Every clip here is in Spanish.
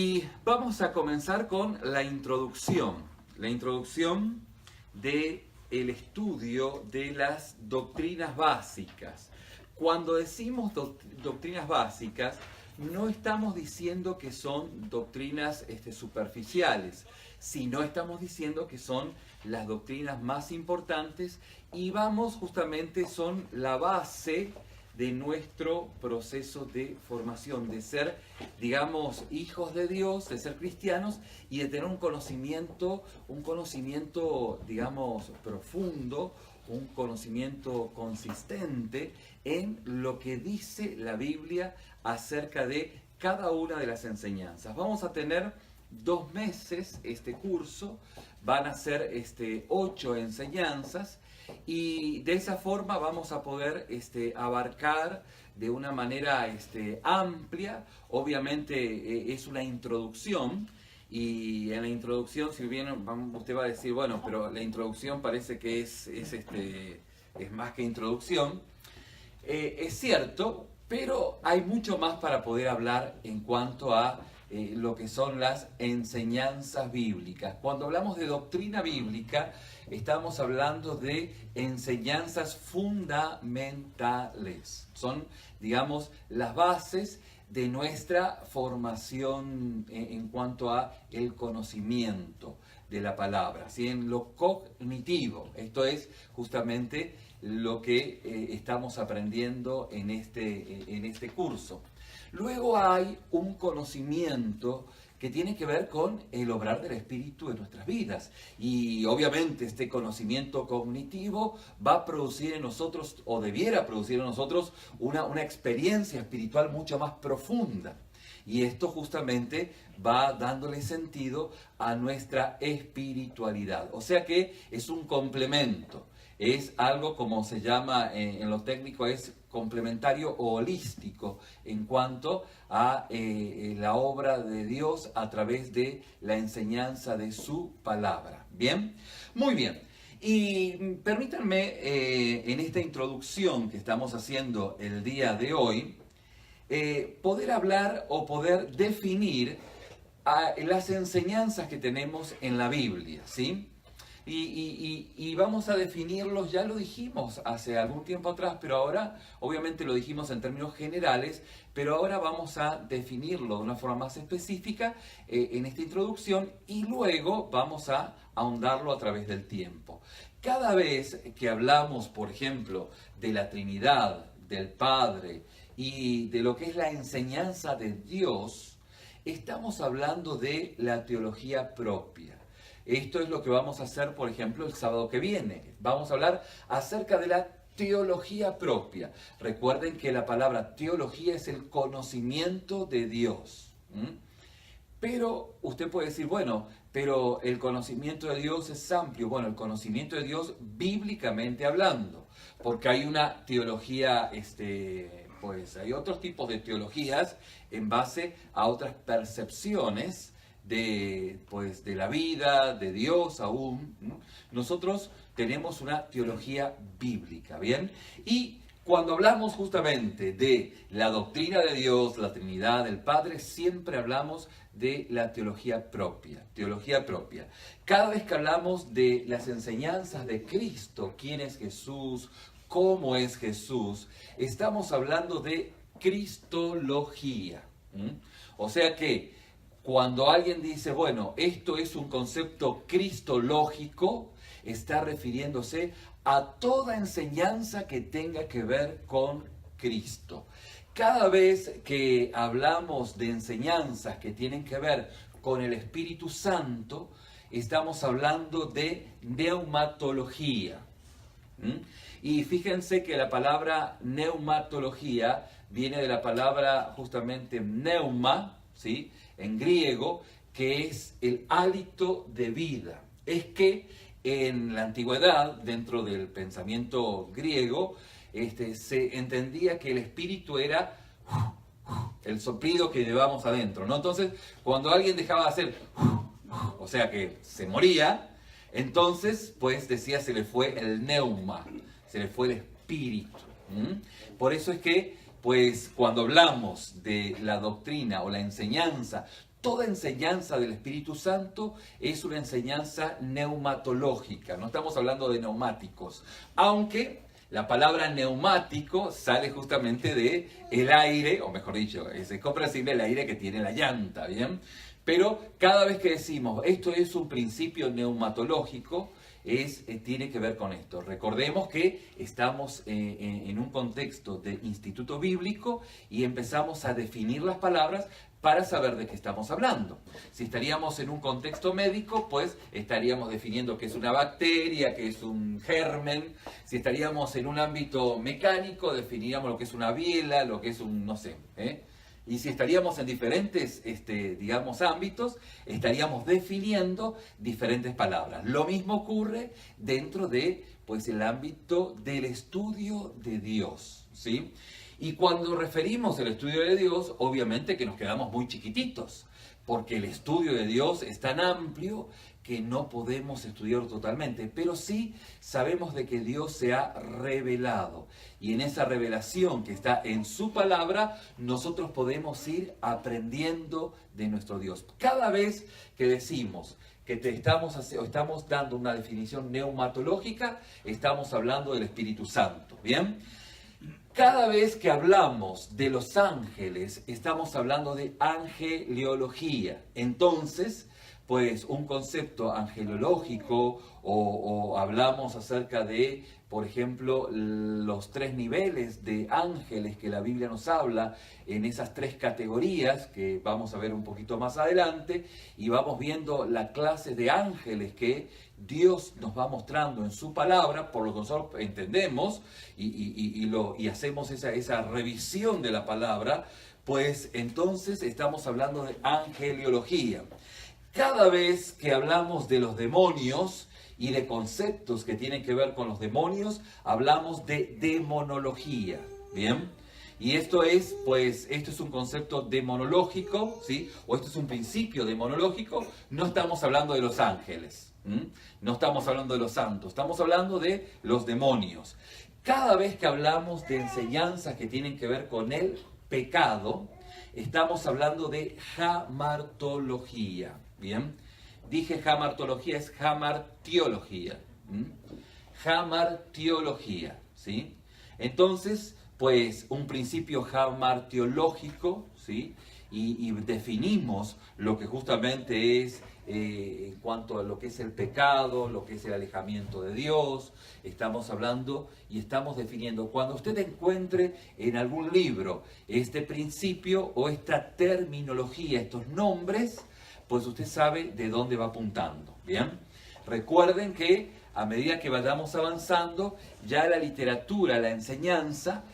Y vamos a comenzar con la introducción del estudio de las doctrinas básicas. Cuando decimos doctrinas básicas, no estamos diciendo que son doctrinas superficiales, sino estamos diciendo que son las doctrinas más importantes y son la base de nuestro proceso de formación, de ser, digamos, hijos de Dios, de ser cristianos y de tener un conocimiento, digamos, profundo, un conocimiento consistente en lo que dice la Biblia acerca de cada una de las enseñanzas. Vamos a tener 2 meses este curso, van a ser 8 enseñanzas y de esa forma vamos a poder abarcar de una manera amplia. Obviamente es una introducción. Y en la introducción, si bien usted va a decir, bueno, pero la introducción parece que es más que introducción. Es cierto, pero hay mucho más para poder hablar en cuanto a lo que son las enseñanzas bíblicas. Cuando hablamos de doctrina bíblica, estamos hablando de enseñanzas fundamentales. Son, digamos, las bases de nuestra formación en cuanto a el conocimiento de la palabra, ¿sí? En lo cognitivo. Esto es justamente lo que estamos aprendiendo en este curso. Luego hay un conocimiento que tiene que ver con el obrar del Espíritu en nuestras vidas. Y obviamente este conocimiento cognitivo va a producir en nosotros, o debiera producir en nosotros, una experiencia espiritual mucho más profunda. Y esto justamente va dándole sentido a nuestra espiritualidad. O sea que es un complemento. Es algo, como se llama en lo técnico, es complementario o holístico en cuanto a la obra de Dios a través de la enseñanza de su palabra. ¿Bien? Muy bien. Y permítanme, en esta introducción que estamos haciendo el día de hoy, poder hablar o poder definir las enseñanzas que tenemos en la Biblia, ¿sí? Y vamos a definirlos, ya lo dijimos hace algún tiempo atrás, pero ahora obviamente lo dijimos en términos generales, pero ahora vamos a definirlo de una forma más específica en esta introducción y luego vamos a ahondarlo a través del tiempo. Cada vez que hablamos, por ejemplo, de la Trinidad, del Padre y de lo que es la enseñanza de Dios, estamos hablando de la teología propia. Esto es lo que vamos a hacer, por ejemplo, el sábado que viene. Vamos a hablar acerca de la teología propia. Recuerden que la palabra teología es el conocimiento de Dios. Pero usted puede decir, bueno, pero el conocimiento de Dios es amplio. Bueno, el conocimiento de Dios bíblicamente hablando. Porque hay una teología, pues hay otros tipos de teologías en base a otras percepciones de la vida, de Dios aún. Nosotros tenemos una teología bíblica, ¿bien? Y cuando hablamos justamente de la doctrina de Dios, la Trinidad, el Padre, siempre hablamos de la teología propia, teología propia. Cada vez que hablamos de las enseñanzas de Cristo, quién es Jesús, cómo es Jesús, estamos hablando de cristología. O sea que cuando alguien dice, bueno, esto es un concepto cristológico, está refiriéndose a toda enseñanza que tenga que ver con Cristo. Cada vez que hablamos de enseñanzas que tienen que ver con el Espíritu Santo, estamos hablando de neumatología. Y fíjense que la palabra neumatología viene de la palabra justamente pneuma, ¿sí?, en griego, que es el hálito de vida. Es que en la antigüedad, dentro del pensamiento griego, se entendía que el espíritu era el soplido que llevamos adentro, ¿no? Entonces, cuando alguien dejaba de hacer, o sea que se moría, entonces, pues decía, se le fue el neuma, se le fue el espíritu. Por eso es que, pues, cuando hablamos de la doctrina o la enseñanza, Toda enseñanza del Espíritu Santo es una enseñanza neumatológica, no estamos hablando de neumáticos, aunque la palabra neumático sale justamente de el aire, o mejor dicho, es comprensible el aire que tiene la llanta, ¿bien? Pero cada vez que decimos esto es un principio neumatológico, tiene que ver con esto. Recordemos que estamos en un contexto de instituto bíblico y empezamos a definir las palabras para saber de qué estamos hablando. Si estaríamos en un contexto médico, pues estaríamos definiendo qué es una bacteria, qué es un germen. Si estaríamos en un ámbito mecánico, definiríamos lo que es una biela, lo que es un, no sé, Y si estaríamos en diferentes, digamos, ámbitos, estaríamos definiendo diferentes palabras. Lo mismo ocurre dentro de, pues, el ámbito del estudio de Dios, ¿sí? Y cuando referimos el estudio de Dios, obviamente que nos quedamos muy chiquititos, porque el estudio de Dios es tan amplio que no podemos estudiar totalmente, pero sí sabemos de que Dios se ha revelado. Y en esa revelación que está en su palabra, nosotros podemos ir aprendiendo de nuestro Dios. Cada vez que decimos que estamos dando una definición neumatológica, estamos hablando del Espíritu Santo, ¿bien? Cada vez que hablamos de los ángeles, estamos hablando de angeliología. Entonces, pues un concepto angelológico o hablamos acerca de, por ejemplo, los 3 niveles de ángeles que la Biblia nos habla en esas 3 categorías que vamos a ver un poquito más adelante y vamos viendo la clase de ángeles que Dios nos va mostrando en su palabra, por lo que nosotros entendemos y hacemos esa revisión de la palabra, pues entonces estamos hablando de angeliología. Cada vez que hablamos de los demonios y de conceptos que tienen que ver con los demonios, hablamos de demonología, ¿bien? Y esto es un concepto demonológico, ¿sí? O esto es un principio demonológico, no estamos hablando de los ángeles, no estamos hablando de los santos, estamos hablando de los demonios. Cada vez que hablamos de enseñanzas que tienen que ver con el pecado, estamos hablando de jamartología. Bien, dije jamartología, es jamartiología. Jamartiología, ¿sí? Entonces, pues un principio jamartiológico, ¿sí? Y definimos lo que justamente es en cuanto a lo que es el pecado, lo que es el alejamiento de Dios. Estamos hablando y estamos definiendo. Cuando usted encuentre en algún libro este principio o esta terminología, estos nombres, pues usted sabe de dónde va apuntando, ¿bien? Recuerden que a medida que vayamos avanzando, ya la literatura, la enseñanza,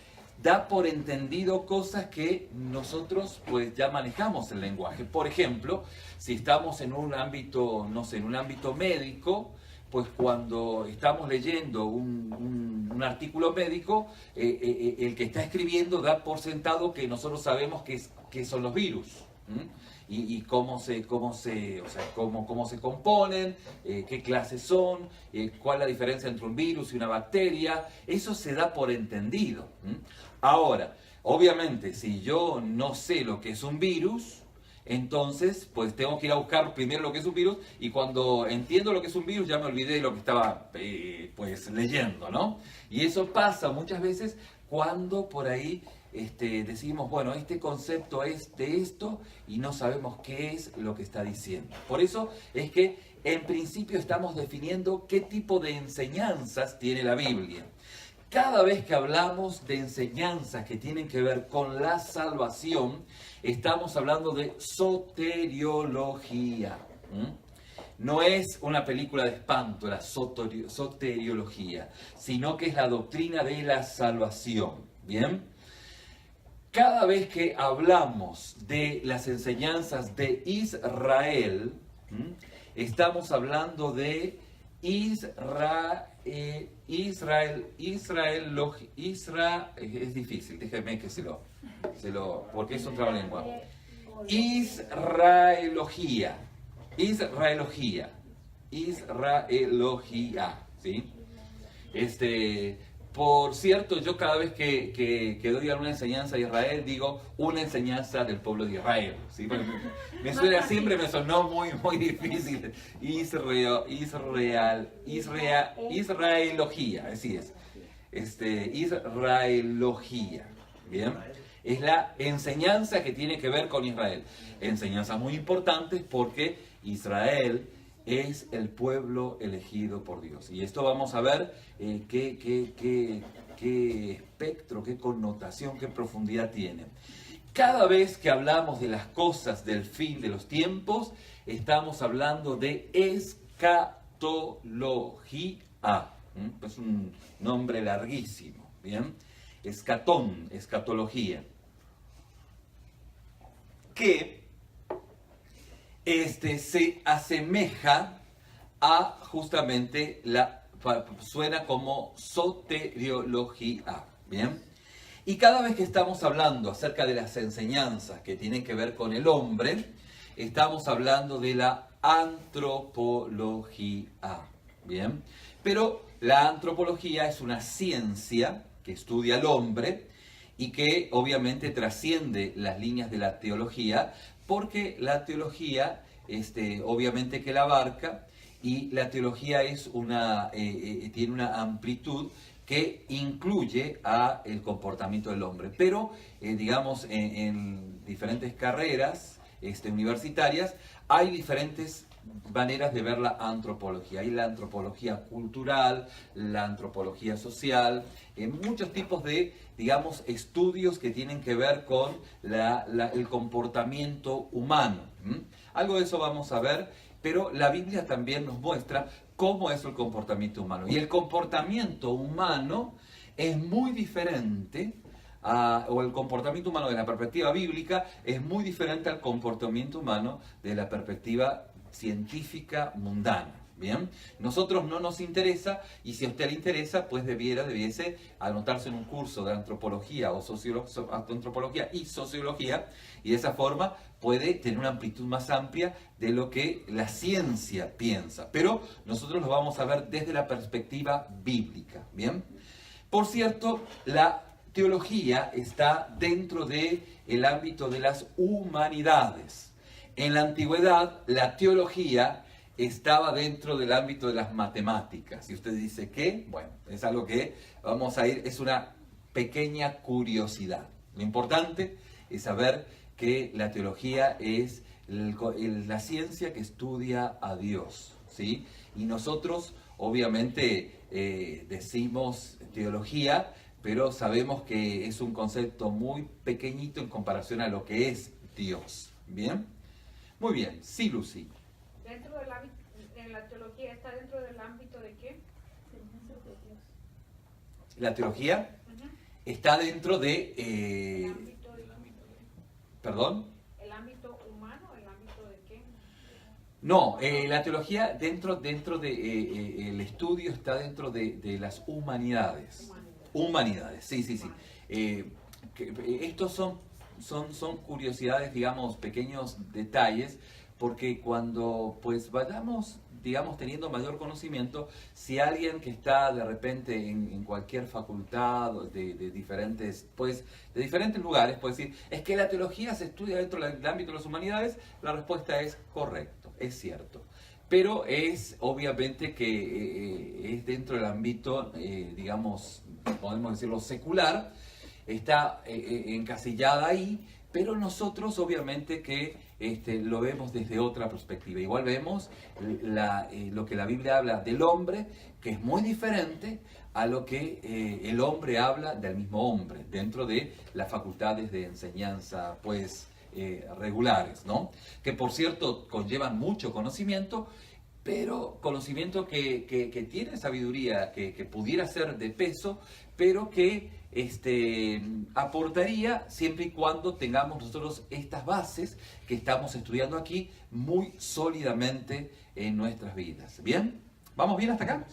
da por entendido cosas que nosotros pues ya manejamos el lenguaje. Por ejemplo, si estamos en un ámbito, no sé, en un ámbito médico, pues cuando estamos leyendo un artículo médico, el que está escribiendo da por sentado que nosotros sabemos qué son los virus. Y cómo se componen, qué clases son, cuál es la diferencia entre un virus y una bacteria. Eso se da por entendido. Ahora, obviamente, si yo no sé lo que es un virus, entonces pues tengo que ir a buscar primero lo que es un virus, y cuando entiendo lo que es un virus ya me olvidé de lo que estaba pues leyendo, ¿no? Y eso pasa muchas veces cuando por ahí decimos, bueno, este concepto es de esto y no sabemos qué es lo que está diciendo. Por eso es que en principio estamos definiendo qué tipo de enseñanzas tiene la Biblia. Cada vez que hablamos de enseñanzas que tienen que ver con la salvación, estamos hablando de soteriología. No es una película de espanto, la soteriología, sino que es la doctrina de la salvación. ¿Bien? Cada vez que hablamos de las enseñanzas de Israel, estamos hablando de Israel, es difícil, déjeme que porque es otra lengua. Israelogía, ¿sí? Por cierto, yo cada vez que doy alguna enseñanza de Israel, digo una enseñanza del pueblo de Israel. ¿Sí? Me suena, siempre me sonó muy, muy difícil. Israelogía, así es. Israelogía. Bien. Es la enseñanza que tiene que ver con Israel. Enseñanzas muy importantes porque Israel es el pueblo elegido por Dios. Y esto vamos a ver qué espectro, qué connotación, qué profundidad tiene. Cada vez que hablamos de las cosas del fin de los tiempos, estamos hablando de escatología. Es un nombre larguísimo, ¿bien? Escatón, escatología. Que se asemeja a justamente suena como soteriología, ¿bien? Y cada vez que estamos hablando acerca de las enseñanzas que tienen que ver con el hombre, estamos hablando de la antropología, ¿bien? Pero la antropología es una ciencia que estudia al hombre y que obviamente trasciende las líneas de la teología, porque la teología, obviamente que la abarca, y la teología es tiene una amplitud que incluye el comportamiento del hombre. Pero, digamos, en diferentes carreras universitarias hay diferentes maneras de ver la antropología. Hay la antropología cultural, la antropología social, muchos tipos de, digamos, estudios que tienen que ver con el comportamiento humano. Algo de eso vamos a ver, pero la Biblia también nos muestra cómo es el comportamiento humano. Y el comportamiento humano es muy diferente, o el comportamiento humano de la perspectiva bíblica es muy diferente al comportamiento humano de la perspectiva científica mundana. Bien, nosotros no nos interesa, y si a usted le interesa, pues debiese anotarse en un curso de antropología o antropología y sociología, y de esa forma puede tener una amplitud más amplia de lo que la ciencia piensa. Pero nosotros lo vamos a ver desde la perspectiva bíblica. Bien, por cierto, la teología está dentro del ámbito de las humanidades. En la antigüedad, la teología estaba dentro del ámbito de las matemáticas. Y usted dice, ¿qué? Bueno, es algo que vamos a ir, es una pequeña curiosidad. Lo importante es saber que la teología es la ciencia que estudia a Dios, ¿sí? Y nosotros, obviamente, decimos teología, pero sabemos que es un concepto muy pequeñito en comparación a lo que es Dios. ¿Bien? Muy bien. Sí, Lucy. Dentro del ámbito, la teología está dentro del ámbito de ¿qué? La teología está dentro de... El ámbito de... ¿Perdón? ¿El ámbito humano? ¿El ámbito de qué? No, la teología dentro de el estudio está dentro de las humanidades. Humanidades, sí. Estos son curiosidades, digamos, pequeños detalles, porque cuando pues vayamos, digamos, teniendo mayor conocimiento, si alguien que está de repente en cualquier facultad de diferentes lugares puede decir, es que la teología se estudia dentro del ámbito de las humanidades, la respuesta es correcto, es cierto. Pero es obviamente que es dentro del ámbito, digamos, podemos decirlo secular, está encasillada ahí, pero nosotros obviamente que lo vemos desde otra perspectiva. Igual vemos lo que la Biblia habla del hombre, que es muy diferente a lo que el hombre habla del mismo hombre, dentro de las facultades de enseñanza, pues, regulares, ¿no? Que por cierto conllevan mucho conocimiento, pero conocimiento que tiene sabiduría, que pudiera ser de peso, pero que aportaría siempre y cuando tengamos nosotros estas bases que estamos estudiando aquí muy sólidamente en nuestras vidas. ¿Bien? ¿Vamos bien hasta acá?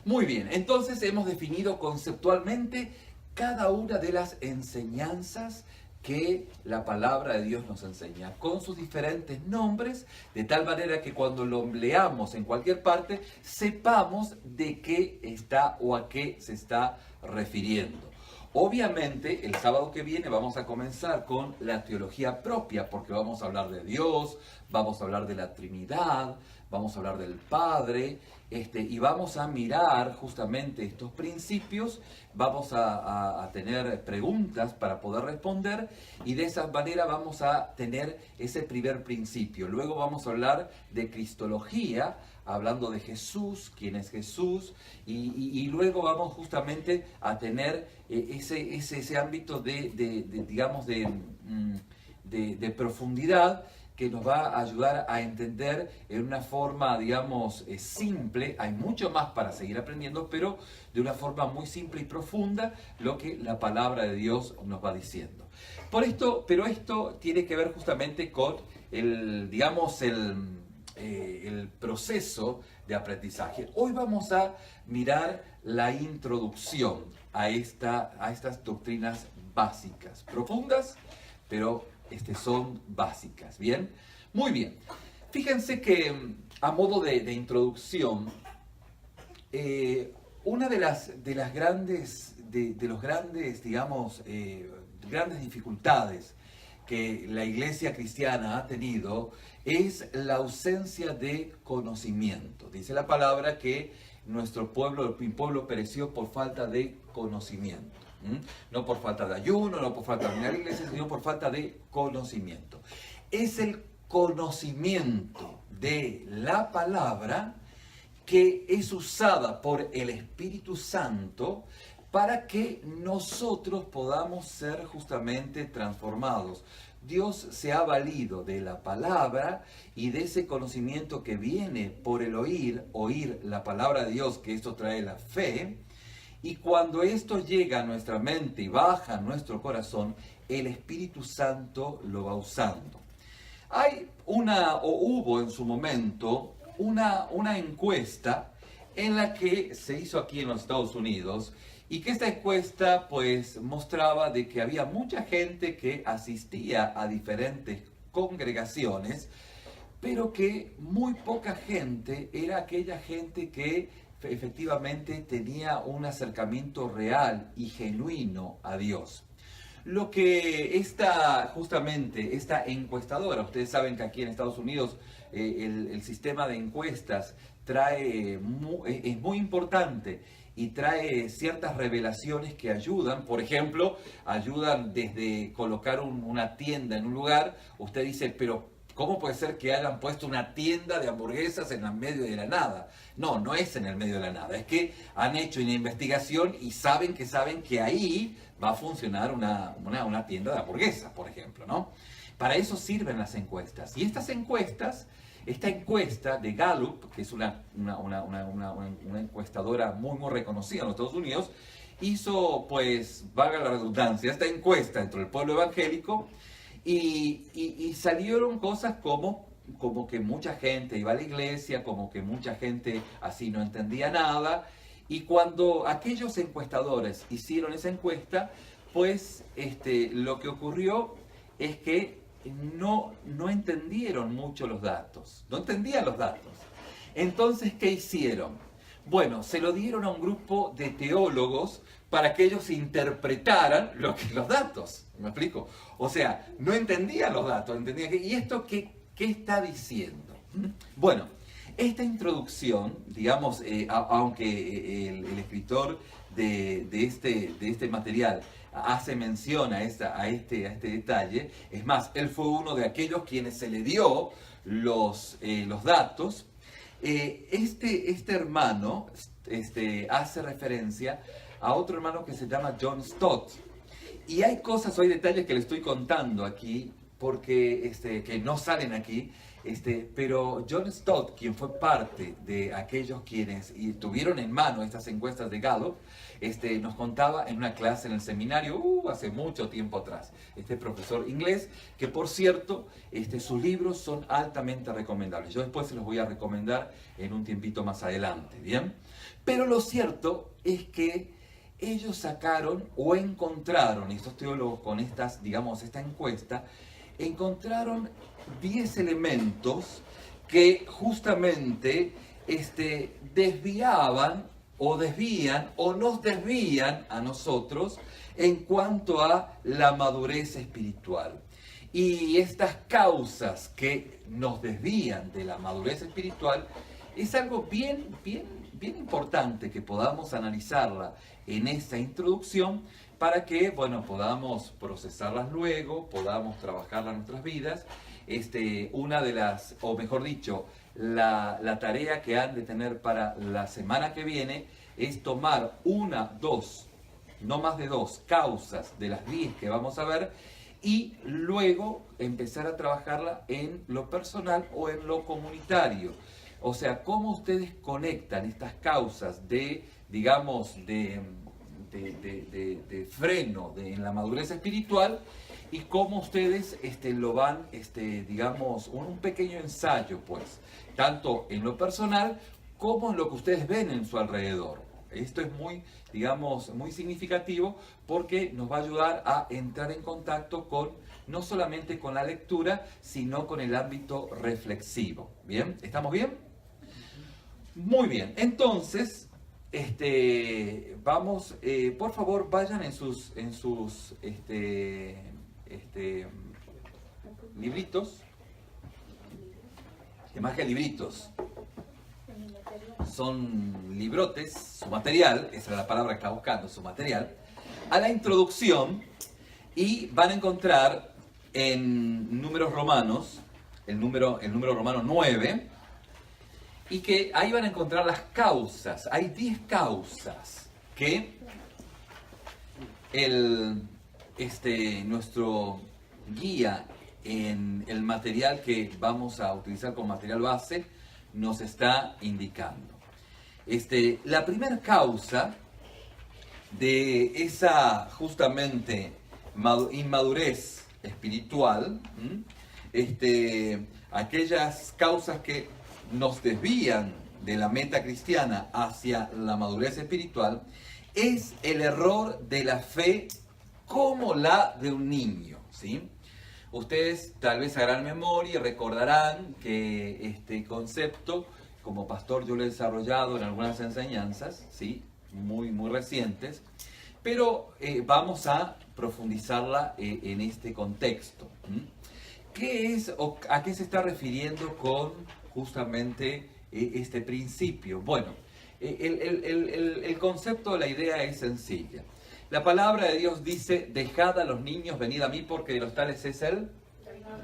Muy bien, entonces hemos definido conceptualmente cada una de las enseñanzas que la palabra de Dios nos enseña, con sus diferentes nombres, de tal manera que cuando lo leamos en cualquier parte, sepamos de qué está o a qué se está refiriendo. Obviamente, el sábado que viene vamos a comenzar con la teología propia, porque vamos a hablar de Dios, vamos a hablar de la Trinidad, vamos a hablar del Padre, y vamos a mirar justamente estos principios, vamos a tener preguntas para poder responder, y de esa manera vamos a tener ese primer principio. Luego vamos a hablar de cristología, hablando de Jesús, quién es Jesús, y luego vamos justamente a tener ese ámbito de profundidad que nos va a ayudar a entender en una forma, digamos, simple. Hay mucho más para seguir aprendiendo, pero de una forma muy simple y profunda, lo que la palabra de Dios nos va diciendo. Pero esto tiene que ver justamente con el proceso de aprendizaje. Hoy vamos a mirar la introducción a estas doctrinas básicas, profundas, pero son básicas. ¿Bien? Muy bien. Fíjense que a modo de introducción, una de los grandes dificultades que la iglesia cristiana ha tenido es la ausencia de conocimiento. Dice la palabra que nuestro pueblo, mi pueblo, pereció por falta de conocimiento. No por falta de ayuno, no por falta de venir a la iglesia, sino por falta de conocimiento. Es el conocimiento de la palabra que es usada por el Espíritu Santo para que nosotros podamos ser justamente transformados. Dios se ha valido de la palabra y de ese conocimiento que viene por el oír la palabra de Dios, que esto trae la fe, y cuando esto llega a nuestra mente y baja a nuestro corazón, el Espíritu Santo lo va usando. Hubo en su momento una encuesta en la que se hizo aquí en los Estados Unidos, y que esta encuesta pues mostraba de que había mucha gente que asistía a diferentes congregaciones, pero que muy poca gente era aquella gente que efectivamente tenía un acercamiento real y genuino a Dios. Lo que esta encuestadora, ustedes saben que aquí en Estados Unidos el sistema de encuestas es muy importante y trae ciertas revelaciones que ayudan. Por ejemplo, ayudan desde colocar una tienda en un lugar. Usted dice, pero ¿cómo puede ser que hayan puesto una tienda de hamburguesas en el medio de la nada? No, no es en el medio de la nada. Es que han hecho una investigación y saben que ahí va a funcionar una tienda de hamburguesas, por ejemplo, ¿no? Para eso sirven las encuestas. Y esta encuesta de Gallup, que es una encuestadora muy, muy reconocida en los Estados Unidos, hizo, pues, valga la redundancia, esta encuesta dentro del pueblo evangélico, y salieron cosas como que mucha gente iba a la iglesia, como que mucha gente así no entendía nada. Y cuando aquellos encuestadores hicieron esa encuesta, pues lo que ocurrió es que no entendieron mucho los datos, no entendían los datos. Entonces, ¿qué hicieron? Bueno, se lo dieron a un grupo de teólogos para que ellos interpretaran los datos. ¿Me explico? O sea, no entendían los datos, entendían ¿y esto qué está diciendo? Bueno, esta introducción, digamos, aunque el escritor de este material hace mención a este detalle, es más, él fue uno de aquellos quienes se le dio los datos. Este hermano hace referencia a otro hermano que se llama John Stott. Y hay detalles que le estoy contando aquí, porque que no salen aquí, pero John Stott, quien fue parte de aquellos quienes tuvieron en mano estas encuestas de Gallup, nos contaba en una clase en el seminario, hace mucho tiempo atrás, este profesor inglés, que por cierto, sus libros son altamente recomendables. Yo después se los voy a recomendar en un tiempito más adelante, ¿bien? Pero lo cierto es que ellos sacaron o encontraron, estos teólogos con estas, digamos, esta encuesta, encontraron 10 elementos que justamente desviaban o desvían o nos desvían a nosotros en cuanto a la madurez espiritual. Y estas causas que nos desvían de la madurez espiritual es algo bien importante que podamos analizarla en esta introducción para que, bueno, podamos procesarlas luego, podamos trabajarlas en nuestras vidas. Una de las, o mejor dicho, la tarea que han de tener para la semana que viene es tomar no más de dos causas de las 10 que vamos a ver y luego empezar a trabajarla en lo personal o en lo comunitario. O sea, cómo ustedes conectan estas causas de, digamos, de freno en la madurez espiritual y cómo ustedes lo van, digamos, un pequeño ensayo, pues, tanto en lo personal como en lo que ustedes ven en su alrededor. Esto es muy, digamos, muy significativo porque nos va a ayudar a entrar en contacto con, no solamente con la lectura, sino con el ámbito reflexivo. ¿Bien? ¿Estamos bien? Muy bien. Entonces, vamos, por favor, vayan en sus libritos, que más que libritos, son librotes, su material, esa es la palabra que está buscando, su material, a la introducción, y van a encontrar en números romanos, el número romano 9, y que ahí van a encontrar las causas. Hay 10 causas que nuestro guía en el material que vamos a utilizar como material base nos está indicando. La primera causa de esa justamente inmadurez espiritual, aquellas causas que nos desvían de la meta cristiana hacia la madurez espiritual, es el error de la fe como la de un niño, ¿sí? Ustedes tal vez harán memoria y recordarán que este concepto, como pastor yo lo he desarrollado en algunas enseñanzas, ¿sí? Muy recientes, pero vamos a profundizarla en este contexto. ¿Qué es o a qué se está refiriendo con justamente este principio? Bueno, el concepto, la idea es sencilla. La palabra de Dios dice: dejad a los niños, venid a mí, porque de los tales es el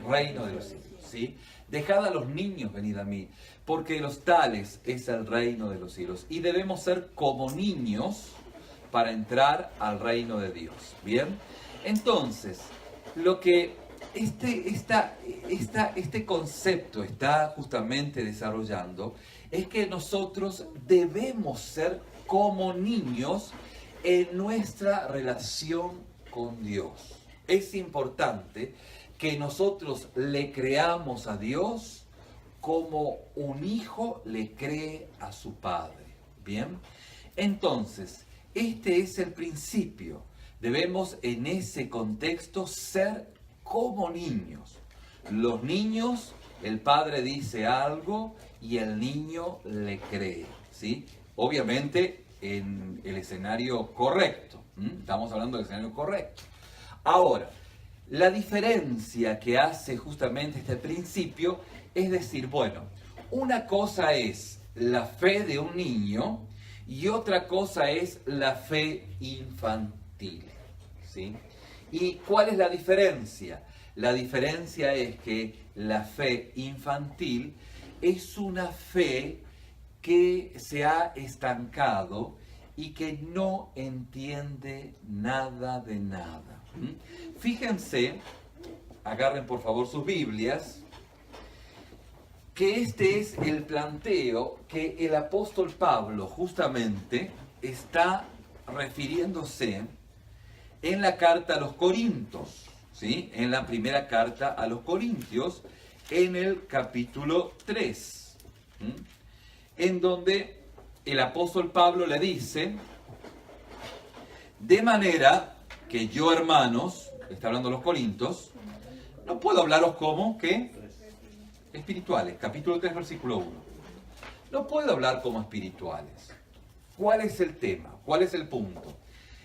reino de los cielos, ¿sí? Dejad a los niños, venid a mí, porque de los tales es el reino de los cielos. Y debemos ser como niños para entrar al reino de Dios. ¿Bien? Entonces, lo que este concepto está justamente desarrollando es que nosotros debemos ser como niños en nuestra relación con Dios. Es importante que nosotros le creamos a Dios como un hijo le cree a su padre. ¿Bien? Entonces, este es el principio. Debemos en ese contexto ser como niños. Los niños, el padre dice algo y el niño le cree, ¿sí? Obviamente en el escenario correcto. Estamos hablando del escenario correcto. Ahora, la diferencia que hace justamente este principio es decir, bueno, una cosa es la fe de un niño y otra cosa es la fe infantil, ¿sí? ¿Y cuál es la diferencia? La diferencia es que la fe infantil es una fe que se ha estancado y que no entiende nada de nada. Fíjense, agarren por favor sus Biblias, que este es el planteo que el apóstol Pablo justamente está refiriéndose en la carta a los Corintios, ¿sí? En la primera carta a los Corintios, en el capítulo 3, en donde el apóstol Pablo le dice De manera que yo, hermanos, está hablando los Corintios, no puedo hablaros como, ¿qué? Espirituales. Capítulo 3, versículo 1. No puedo hablar como espirituales. ¿Cuál es el tema? ¿Cuál es el punto?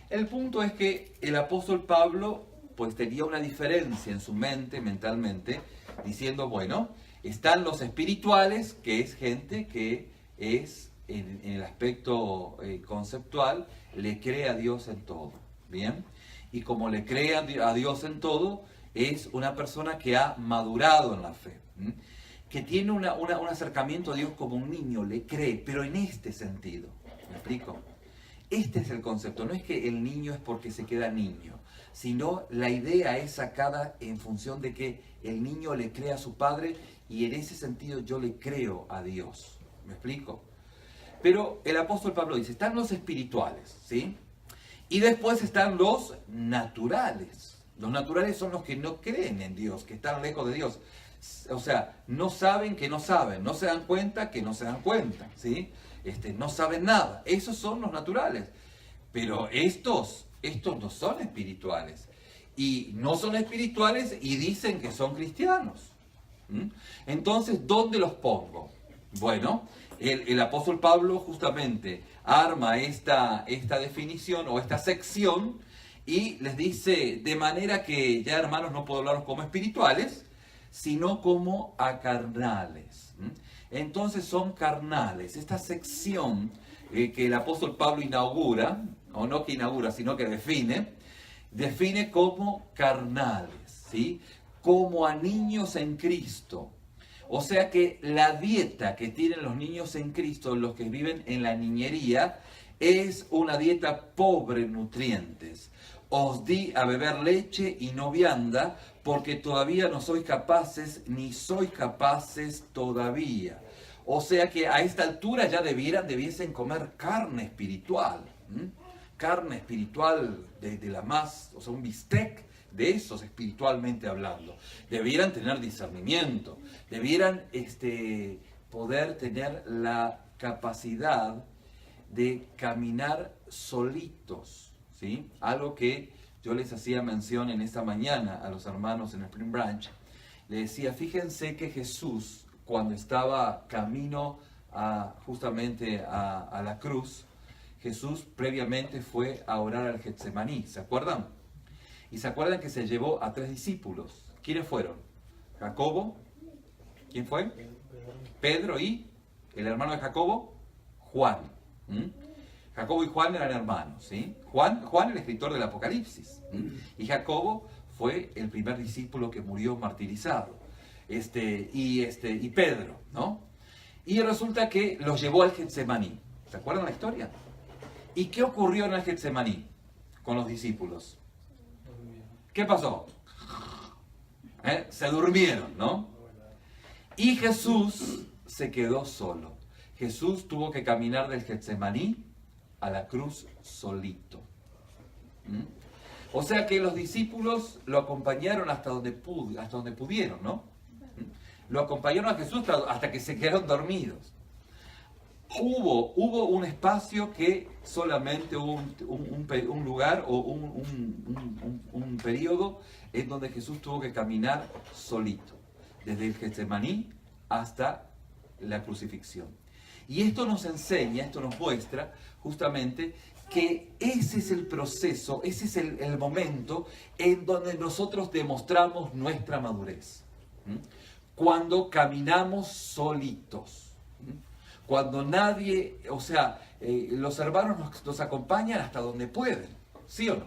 El punto es que el apóstol Pablo pues tenía una diferencia en su mente, mentalmente, diciendo, bueno, están los espirituales, que es gente que es, en el aspecto conceptual, le cree a Dios en todo, ¿bien? Y como le cree a Dios en todo, es una persona que ha madurado en la fe, ¿m? Que tiene un acercamiento a Dios como un niño, le cree, pero en este sentido, ¿me explico? Este es el concepto, no es que el niño es porque se queda niño, sino la idea es sacada en función de que el niño le cree a su padre y en ese sentido yo le creo a Dios. ¿Me explico? Pero el apóstol Pablo dice, están los espirituales, ¿sí? Y después están los naturales. Los naturales son los que no creen en Dios, que están lejos de Dios. O sea, no saben que no saben, no se dan cuenta que no se dan cuenta, ¿sí? No saben nada. Esos son los naturales. Pero estos no son espirituales. Y no son espirituales y dicen que son cristianos. Entonces, ¿dónde los pongo? Bueno, el apóstol Pablo justamente arma esta definición o esta sección y les dice, de manera que ya hermanos no puedo hablaros como espirituales, sino como a carnales. Entonces son carnales. Esta sección que el apóstol Pablo inaugura, o no que inaugura, sino que define como carnales, ¿sí? Como a niños en Cristo. O sea que la dieta que tienen los niños en Cristo, los que viven en la niñería, es una dieta pobre en nutrientes. Os di a beber leche y no vianda, porque todavía no sois capaces, ni sois capaces todavía. O sea que a esta altura ya debiesen comer carne espiritual. Carne espiritual de la más, o sea, un bistec de esos espiritualmente hablando. Debieran tener discernimiento, debieran poder tener la capacidad de caminar solitos, ¿sí? Algo que yo les hacía mención en esta mañana a los hermanos en Spring Branch. Le decía, fíjense que Jesús, cuando estaba camino justamente a la cruz, Jesús previamente fue a orar al Getsemaní, ¿se acuerdan? Y se acuerdan que se llevó a 3 discípulos. ¿Quiénes fueron? Jacobo. ¿Quién fue? Pedro y el hermano de Jacobo, Juan. Jacobo y Juan eran hermanos, ¿sí? Juan el escritor del Apocalipsis. Y Jacobo fue el primer discípulo que murió martirizado. Y Pedro, ¿no? Y resulta que los llevó al Getsemaní. ¿Se acuerdan la historia? ¿Y qué ocurrió en el Getsemaní con los discípulos? ¿Qué pasó? Se durmieron, ¿no? Y Jesús se quedó solo. Jesús tuvo que caminar del Getsemaní a la cruz solito. O sea que los discípulos lo acompañaron hasta donde pudieron, ¿no? Lo acompañaron a Jesús hasta que se quedaron dormidos. Hubo un espacio que solamente hubo un lugar o un periodo en donde Jesús tuvo que caminar solito, desde el Getsemaní hasta la crucifixión. Y esto nos enseña, esto nos muestra justamente que ese es el proceso, ese es el momento en donde nosotros demostramos nuestra madurez. Cuando caminamos solitos. Cuando nadie, o sea, los hermanos nos acompañan hasta donde pueden, ¿sí o no?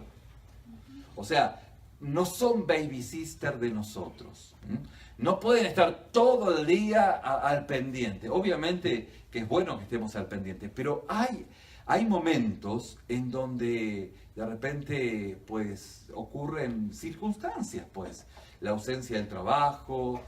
O sea, no son baby sister de nosotros. No pueden estar todo el día al pendiente. Obviamente que es bueno que estemos al pendiente, pero hay momentos en donde de repente pues ocurren circunstancias, pues la ausencia del trabajo,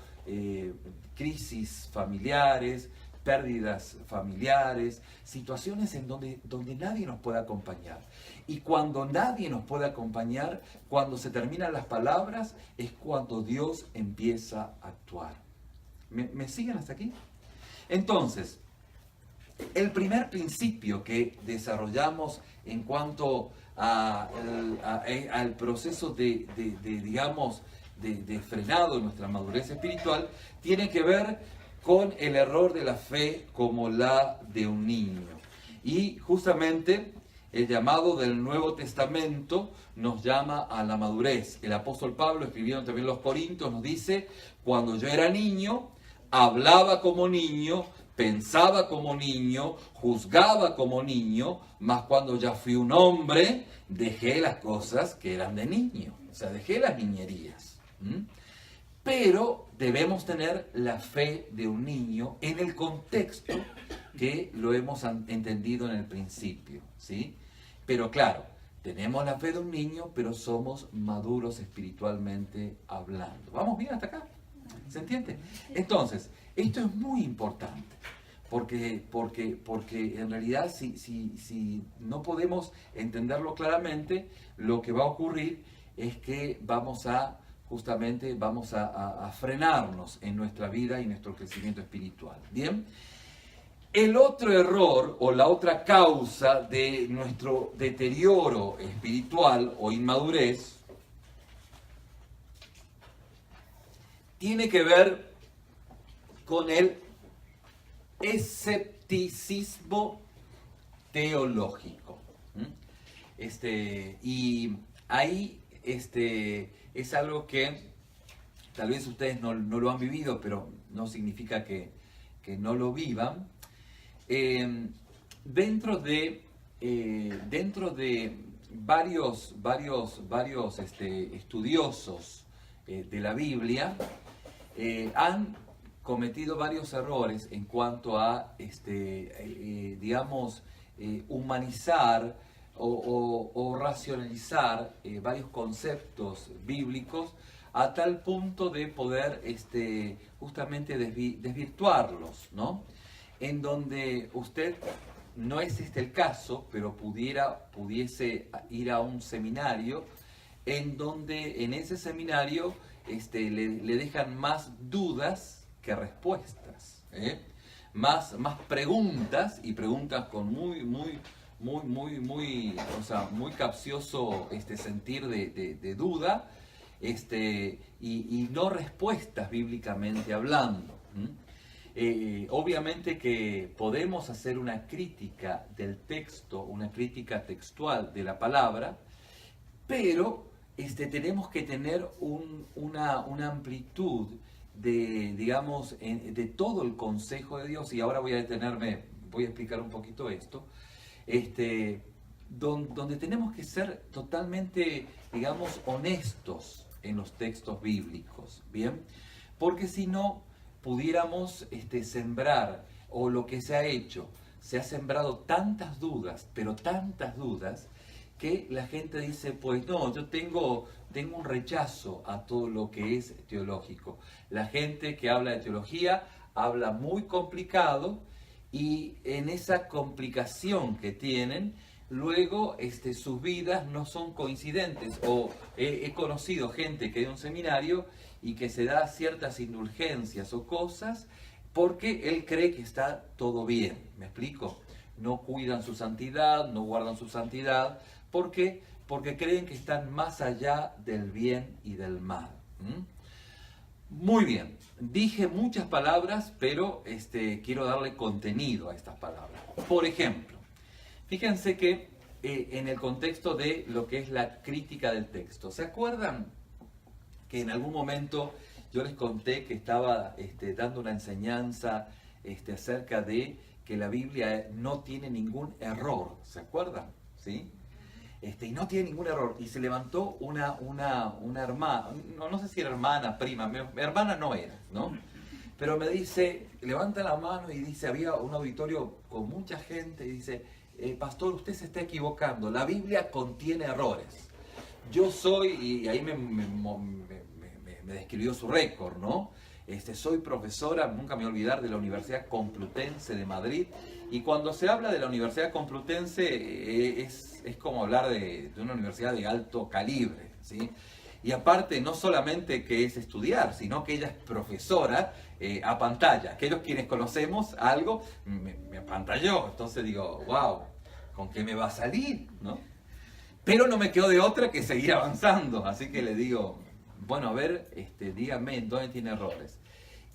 crisis familiares, pérdidas familiares, situaciones en donde nadie nos puede acompañar. Y cuando nadie nos puede acompañar, cuando se terminan las palabras, es cuando Dios empieza a actuar. ¿Me siguen hasta aquí? Entonces, el primer principio que desarrollamos en cuanto al proceso digamos, de frenado de nuestra madurez espiritual, tiene que ver con el error de la fe como la de un niño. Y justamente el llamado del Nuevo Testamento nos llama a la madurez. El apóstol Pablo, escribiendo también los Corintios, nos dice: cuando yo era niño, hablaba como niño, pensaba como niño, juzgaba como niño, mas cuando ya fui un hombre, dejé las cosas que eran de niño. O sea, dejé las niñerías. Pero debemos tener la fe de un niño en el contexto que lo hemos entendido en el principio, ¿sí? Pero claro, tenemos la fe de un niño, pero somos maduros espiritualmente hablando. ¿Vamos bien hasta acá? ¿Se entiende? Entonces, esto es muy importante, porque en realidad si no podemos entenderlo claramente, lo que va a ocurrir es que vamos a frenarnos en nuestra vida y nuestro crecimiento espiritual. ¿Bien? El otro error o la otra causa de nuestro deterioro espiritual o inmadurez tiene que ver con el escepticismo teológico. Y ahí es algo que tal vez ustedes no lo han vivido, pero no significa que no lo vivan. Dentro de varios estudiosos de la Biblia han cometido varios errores en cuanto a humanizar o racionalizar varios conceptos bíblicos a tal punto de poder justamente desvirtuarlos, ¿no? En donde usted, no es este el caso, pero pudiese ir a un seminario en donde en ese seminario le dejan más dudas que respuestas, más preguntas, y preguntas con muy capcioso sentir de duda, y no respuestas bíblicamente hablando. Obviamente que podemos hacer una crítica del texto, una crítica textual de la palabra, pero tenemos que tener una amplitud de todo el consejo de Dios. Y ahora voy a explicar un poquito esto, donde tenemos que ser totalmente, honestos en los textos bíblicos, ¿bien? Porque si no, pudiéramos sembrar, o lo que se ha sembrado tantas dudas, pero tantas dudas, que la gente dice, pues no, yo tengo un rechazo a todo lo que es teológico. La gente que habla de teología habla muy complicado, y en esa complicación que tienen, luego sus vidas no son coincidentes. O he conocido gente que da un seminario y que se da ciertas indulgencias o cosas porque él cree que está todo bien. ¿Me explico? No cuidan su santidad, no guardan su santidad. ¿Por qué? Porque creen que están más allá del bien y del mal. Muy bien, dije muchas palabras, pero quiero darle contenido a estas palabras. Por ejemplo, fíjense que en el contexto de lo que es la crítica del texto, ¿se acuerdan que en algún momento yo les conté que estaba dando una enseñanza acerca de que la Biblia no tiene ningún error? ¿Se acuerdan? ¿Sí? Y no tiene ningún error. Y se levantó una hermana, no sé si era hermana, prima, mi hermana no era, ¿no? Pero me dice, levanta la mano y dice, había un auditorio con mucha gente, y dice, pastor, usted se está equivocando, la Biblia contiene errores. Yo soy, y ahí me describió su récord, ¿no? Soy profesora, nunca me voy a olvidar, de la Universidad Complutense de Madrid, y cuando se habla de la Universidad Complutense es como hablar de una universidad de alto calibre, ¿sí? Y aparte, no solamente que es estudiar, sino que ella es profesora a pantalla. Aquellos quienes conocemos algo, me apantalló. Entonces digo, wow, ¿con qué me va a salir? ¿No? Pero no me quedó de otra que seguir avanzando. Así que le digo, bueno, a ver, dígame en dónde tiene errores.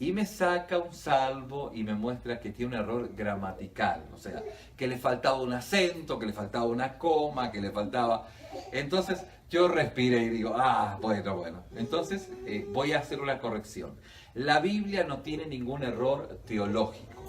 Y me saca un salmo y me muestra que tiene un error gramatical. O sea, que le faltaba un acento, que le faltaba una coma, que le faltaba... Entonces yo respiré y digo, bueno. Entonces voy a hacer una corrección. La Biblia no tiene ningún error teológico.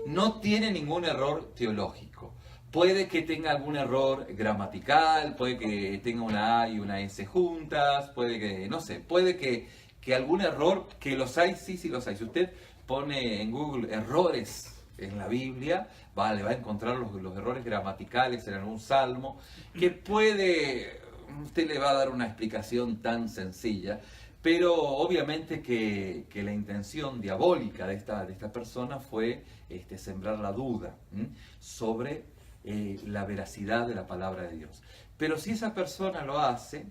No tiene ningún error teológico. Puede que tenga algún error gramatical, puede que tenga una A y una S juntas, puede que, no sé, puede que algún error, que los hay, sí los hay. Si usted pone en Google errores en la Biblia, le va a encontrar los errores gramaticales en algún salmo, que usted le va a dar una explicación tan sencilla, pero obviamente que la intención diabólica de esta persona fue sembrar la duda sobre la veracidad de la palabra de Dios. Pero si esa persona lo hace,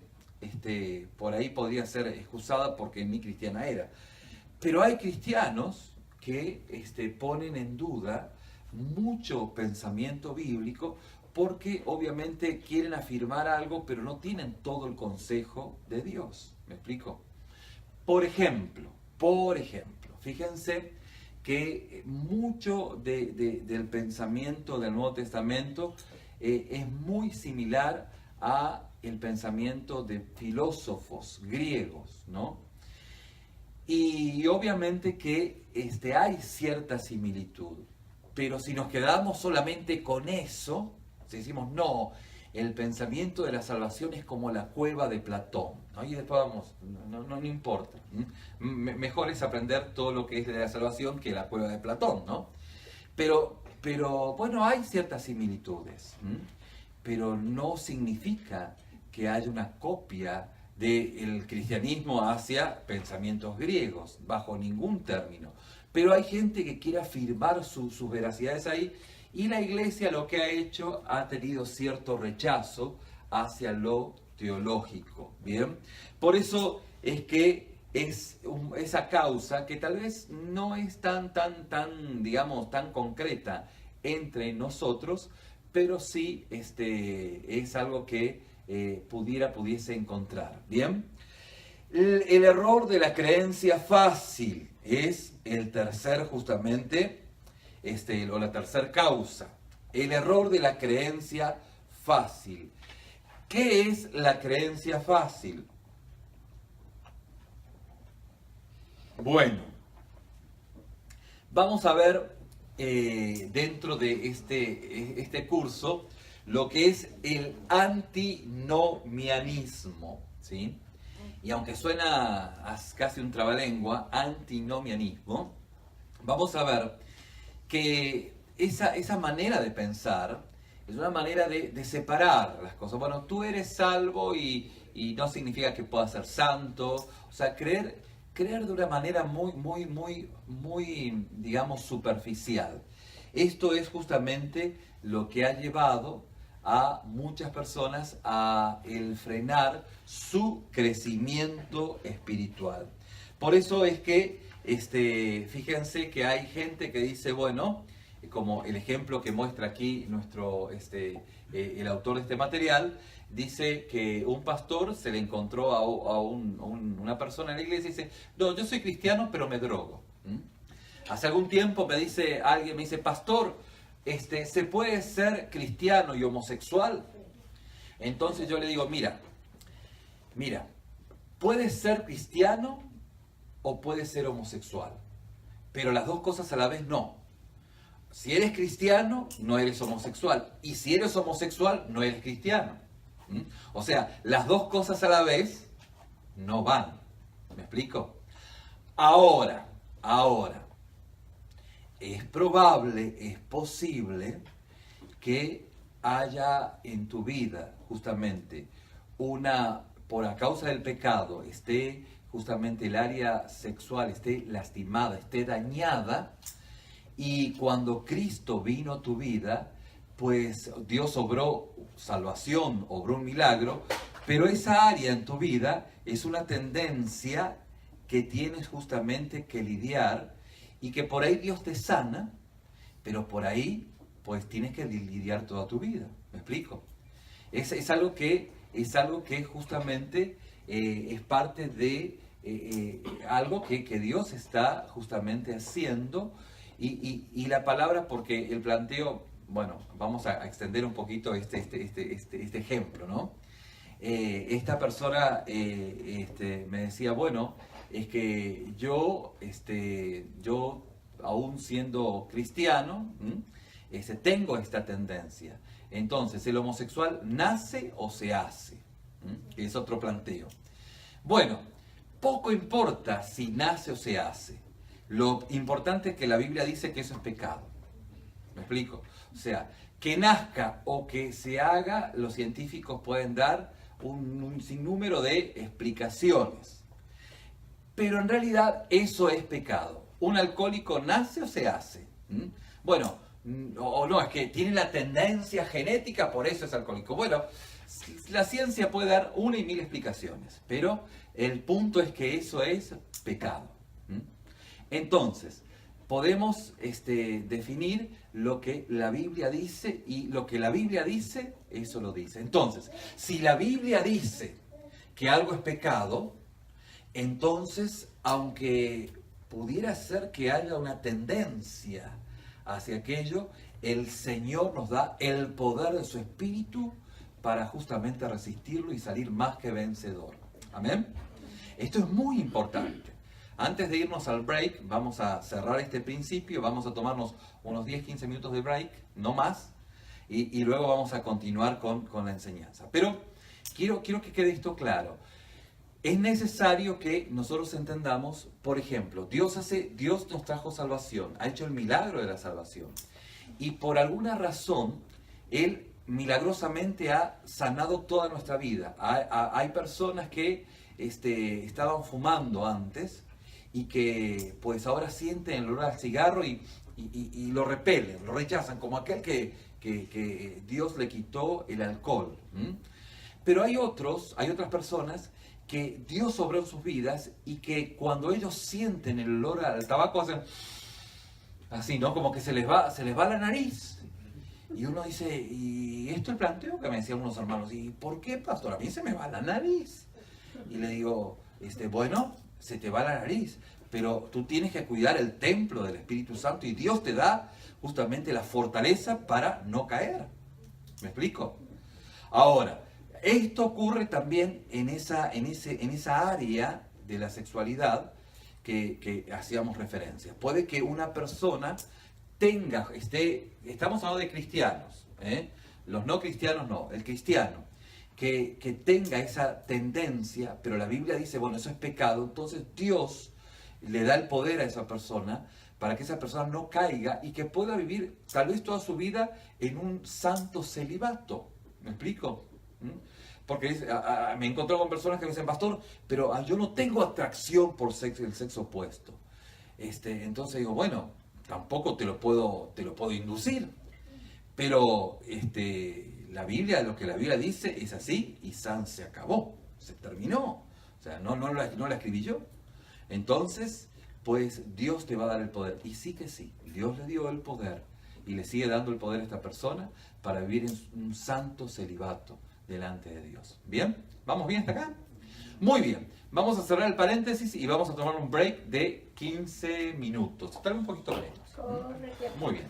por ahí podría ser excusada porque ni cristiana era. Pero hay cristianos que ponen en duda mucho pensamiento bíblico porque obviamente quieren afirmar algo, pero no tienen todo el consejo de Dios. ¿Me explico? Por ejemplo, fíjense que mucho del pensamiento del Nuevo Testamento es muy similar a el pensamiento de filósofos griegos, ¿no? Y obviamente que hay cierta similitud, pero si nos quedamos solamente con eso, si decimos no, el pensamiento de la salvación es como la cueva de Platón, ¿no? Y después vamos, no importa. Mejor es aprender todo lo que es de la salvación que la cueva de Platón, ¿no? Pero bueno, hay ciertas similitudes, pero no significa que haya una copia del cristianismo hacia pensamientos griegos, bajo ningún término. Pero hay gente que quiere afirmar sus veracidades ahí, y la iglesia lo que ha hecho ha tenido cierto rechazo hacia lo teológico, ¿bien? Por eso es que es esa causa que tal vez no es tan, digamos, tan concreta entre nosotros, pero sí es algo que pudiese encontrar, ¿bien? El error de la creencia fácil es el tercer, justamente, o la tercer causa. El error de la creencia fácil. ¿Qué es la creencia fácil? Bueno, vamos a ver dentro de este curso lo que es el antinomianismo, ¿sí? Y aunque suena a casi un trabalengua, antinomianismo, vamos a ver que esa manera de pensar es una manera de separar las cosas. Bueno, tú eres salvo y no significa que puedas ser santo. O sea, creer de una manera muy, digamos, superficial. Esto es justamente lo que ha llevado a muchas personas a el frenar su crecimiento espiritual. Por eso es que fíjense que hay gente que dice, bueno, como el ejemplo que muestra aquí el autor de este material, dice que un pastor se le encontró a una persona en la iglesia y dice, no, yo soy cristiano pero me drogo. Hace algún tiempo alguien me dice, pastor, ¿se puede ser cristiano y homosexual? Entonces yo le digo, mira, puedes ser cristiano o puedes ser homosexual, pero las dos cosas a la vez no. Si eres cristiano, no eres homosexual, y si eres homosexual, no eres cristiano. O sea, las dos cosas a la vez no van. ¿Me explico? Ahora, es probable, es posible que haya en tu vida justamente por a causa del pecado, justamente el área sexual esté lastimada, esté dañada, y cuando Cristo vino a tu vida, pues Dios obró salvación, obró un milagro, pero esa área en tu vida es una tendencia que tienes justamente que lidiar, y que por ahí Dios te sana, pero por ahí pues tienes que lidiar toda tu vida. ¿Me explico? Es algo que justamente es parte de algo que Dios está justamente haciendo. Y la palabra, porque el planteo, bueno, vamos a extender un poquito este ejemplo, ¿no? Esta persona me decía, bueno, es que yo aún siendo cristiano, tengo esta tendencia. Entonces, ¿el homosexual nace o se hace? Es otro planteo. Bueno, poco importa si nace o se hace. Lo importante es que la Biblia dice que eso es pecado. ¿Me explico? O sea, que nazca o que se haga, los científicos pueden dar un sinnúmero de explicaciones. Pero en realidad eso es pecado. ¿Un alcohólico nace o se hace? Bueno, o no, es que tiene la tendencia genética, por eso es alcohólico. Bueno, la ciencia puede dar una y mil explicaciones, pero el punto es que eso es pecado. Entonces, podemos definir lo que la Biblia dice, y lo que la Biblia dice, eso lo dice. Entonces, si la Biblia dice que algo es pecado, entonces, aunque pudiera ser que haya una tendencia hacia aquello, el Señor nos da el poder de su Espíritu para justamente resistirlo y salir más que vencedor. ¿Amén? Esto es muy importante. Antes de irnos al break, vamos a cerrar este principio, vamos a tomarnos unos 10-15 minutos de break, no más, y luego vamos a continuar con la enseñanza. Pero quiero que quede esto claro. Es necesario que nosotros entendamos, por ejemplo, Dios nos trajo salvación, ha hecho el milagro de la salvación. Y por alguna razón, Él milagrosamente ha sanado toda nuestra vida. Hay personas que estaban fumando antes y que pues ahora sienten el olor al cigarro y lo repelen, lo rechazan, como aquel que Dios le quitó el alcohol. Pero hay otras personas que Dios obró en sus vidas y que cuando ellos sienten el olor al tabaco hacen así, ¿no? Como que se les va la nariz. Y uno dice, y esto es el planteo que me decían unos hermanos, ¿y por qué, pastor? A mí se me va la nariz. Y le digo, bueno, se te va la nariz, pero tú tienes que cuidar el templo del Espíritu Santo y Dios te da justamente la fortaleza para no caer. ¿Me explico? Ahora, esto ocurre también en esa área de la sexualidad que hacíamos referencia. Puede que una persona estamos hablando de cristianos, los no cristianos no, el cristiano, que tenga esa tendencia, pero la Biblia dice, bueno, eso es pecado, entonces Dios le da el poder a esa persona para que esa persona no caiga y que pueda vivir tal vez toda su vida en un santo celibato. ¿Me explico? Porque me he encontrado con personas que me dicen, pastor, pero yo no tengo atracción por el sexo opuesto. Entonces digo, bueno, tampoco te lo puedo inducir. Pero la Biblia, lo que la Biblia dice es así y se acabó, se terminó. O sea, no la escribí yo. Entonces, pues Dios te va a dar el poder. Y sí que sí, Dios le dio el poder y le sigue dando el poder a esta persona para vivir en un santo celibato delante de Dios. ¿Bien? ¿Vamos bien hasta acá? Muy bien. Vamos a cerrar el paréntesis y vamos a tomar un break de 15 minutos. Tal vez un poquito menos. Muy bien.